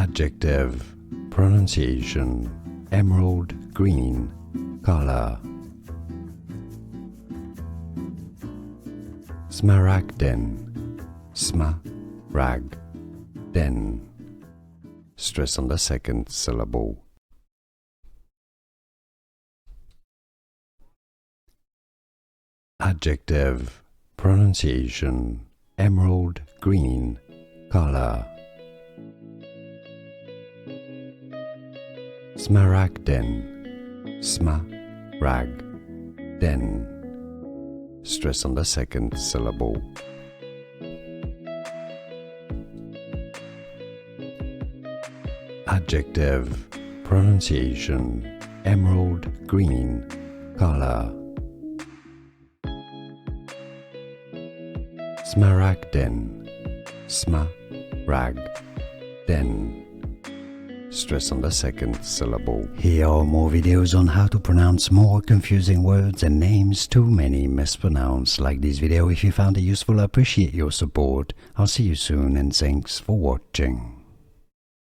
Adjective, pronunciation, emerald green, color. Smaragdine, smaragdine. Stress on the second syllable. Adjective, pronunciation, emerald green, color. Smaragdine, smaragdine. Stress on the second syllable. Adjective, pronunciation, emerald green, color. Smaragdine, smaragdine. Stress on the second syllable. Here are more videos on how to pronounce more confusing words and names too many mispronounced. Like this video if you found it useful. I appreciate your support. I'll see you soon and thanks for watching.